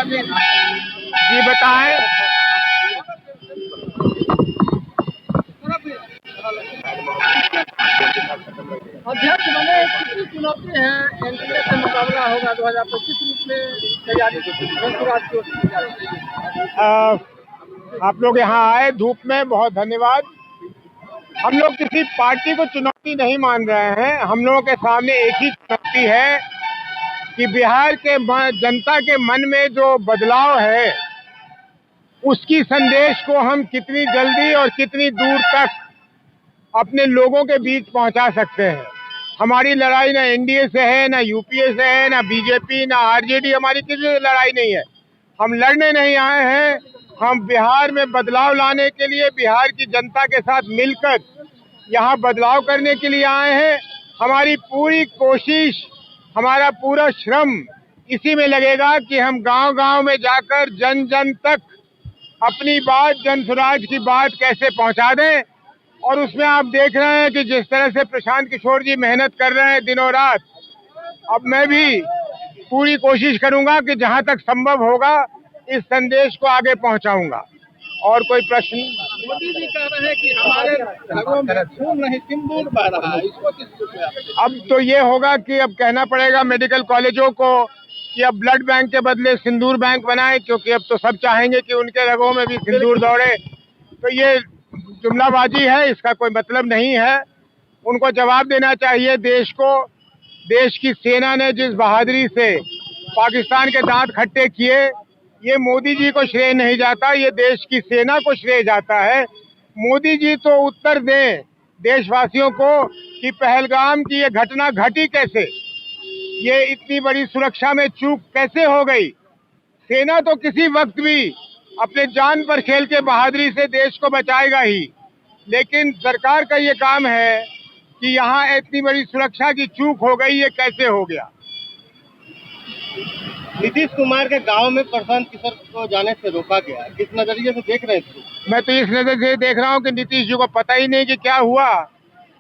जी बताएं। अध्यक्ष बने कितनी चुनौती है, एनडीए से मुकाबला होगा 2025 में तैयारी आप लोग यहाँ आए धूप में, बहुत धन्यवाद। हम लोग किसी पार्टी को चुनौती नहीं मान रहे हैं। हम लोगों के सामने एक ही चुनौती है कि बिहार के जनता के मन में जो बदलाव है उसकी संदेश को हम कितनी जल्दी और कितनी दूर तक अपने लोगों के बीच पहुंचा सकते हैं। हमारी लड़ाई ना एनडीए से है, ना यूपीए से है, ना बीजेपी, ना आरजेडी, हमारी किसी से लड़ाई नहीं है। हम लड़ने नहीं आए हैं, हम बिहार में बदलाव लाने के लिए बिहार की जनता के साथ मिलकर यहाँ बदलाव करने के लिए आए हैं। हमारी पूरी कोशिश, हमारा पूरा श्रम इसी में लगेगा कि हम गांव-गांव में जाकर जन जन तक अपनी बात, जन स्वराज की बात कैसे पहुंचा दें। और उसमें आप देख रहे हैं कि जिस तरह से प्रशांत किशोर जी मेहनत कर रहे हैं दिनों रात, अब मैं भी पूरी कोशिश करूंगा कि जहां तक संभव होगा इस संदेश को आगे पहुंचाऊंगा। और कोई प्रश्न? मोदी जी कह रहे हैं कि हमारे घरों में खून नहीं सिंदूर बह रहा है, इसको किस? अब तो ये होगा कि अब कहना पड़ेगा मेडिकल कॉलेजों को कि अब ब्लड बैंक के बदले सिंदूर बैंक बनाएं, क्योंकि अब तो सब चाहेंगे कि उनके रगों में भी सिंदूर दौड़े। तो ये जुमलाबाजी है, इसका कोई मतलब नहीं है। उनको जवाब देना चाहिए देश को। देश की सेना ने जिस बहादुरी से पाकिस्तान के दांत खट्टे किए, ये मोदी जी को श्रेय नहीं जाता, ये देश की सेना को श्रेय जाता है। मोदी जी तो उत्तर दें देशवासियों को कि पहलगाम की ये घटना घटी कैसे, ये इतनी बड़ी सुरक्षा में चूक कैसे हो गई। सेना तो किसी वक्त भी अपने जान पर खेल के बहादुरी से देश को बचाएगा ही, लेकिन सरकार का ये काम है कि यहाँ इतनी बड़ी सुरक्षा की चूक हो गई, ये कैसे हो गया। नीतीश कुमार के गांव में प्रशांत किशोर को जाने से रोका गया, किस नजरिए से देख रहे हैं इसको? मैं तो इस नजर से देख रहा हूँ कि नीतीश जी को पता ही नहीं कि क्या हुआ,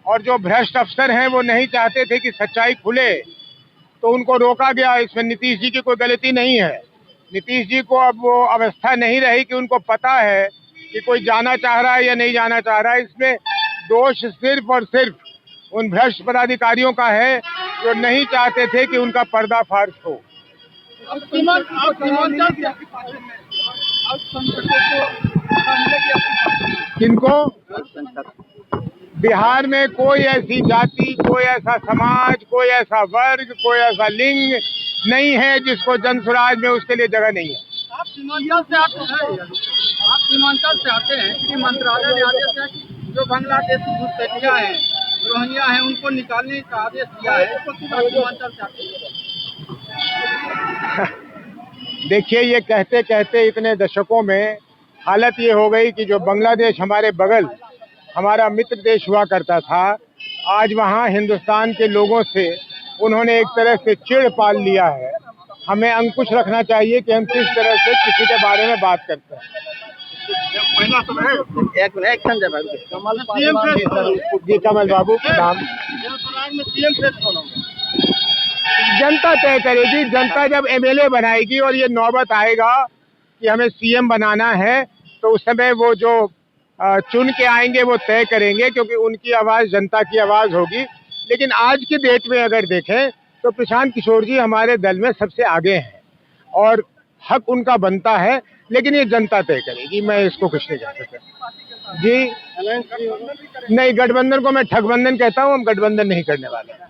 और जो भ्रष्ट अफसर हैं वो नहीं चाहते थे कि सच्चाई खुले, तो उनको रोका गया। इसमें नीतीश जी की कोई गलती नहीं है। नीतीश जी को अब वो अवस्था नहीं रही कि उनको पता है कि कोई जाना चाह रहा है या नहीं जाना चाह रहा है। इसमें दोष सिर्फ और सिर्फ उन भ्रष्ट पदाधिकारियों का है जो नहीं चाहते थे कि उनका पर्दाफाश हो। किनको? बिहार में कोई ऐसी जाति, कोई ऐसा समाज, कोई ऐसा वर्ग, कोई ऐसा लिंग नहीं है जिसको जन स्वराज में उसके लिए जगह नहीं है। आप सीमांचल से आते हैं, कि मंत्रालय ने आदेश है कि जो बांग्लादेशी घुसपैठिया हैं, रोहिंग्या हैं, उनको निकालने का आदेश दिया है, इसको सीमांचल से आते हैं। देखिए, ये कहते कहते इतने दशकों में हालत ये हो गई कि जो बांग्लादेश हमारे बगल, हमारा मित्र देश हुआ करता था, आज वहाँ हिंदुस्तान के लोगों से उन्होंने एक तरह से चिढ़ पाल लिया है। हमें अंकुश रखना चाहिए कि हम किस तरह से किसी के बारे में बात करते हैं। जी कमल बाबू नाम। जनता तय करेगी। जनता जब एमएलए बनाएगी और ये नौबत आएगा कि हमें सीएम बनाना है, तो उस समय वो जो चुन के आएंगे वो तय करेंगे, क्योंकि उनकी आवाज़ जनता की आवाज़ होगी। लेकिन आज की डेट में अगर देखें तो प्रशांत किशोर जी हमारे दल में सबसे आगे हैं और हक उनका बनता है, लेकिन ये जनता तय करेगी। मैं इसको कुछ नहीं कह सकता। जी नहीं, गठबंधन को मैं ठगबंधन कहता हूँ। हम गठबंधन नहीं करने वाले।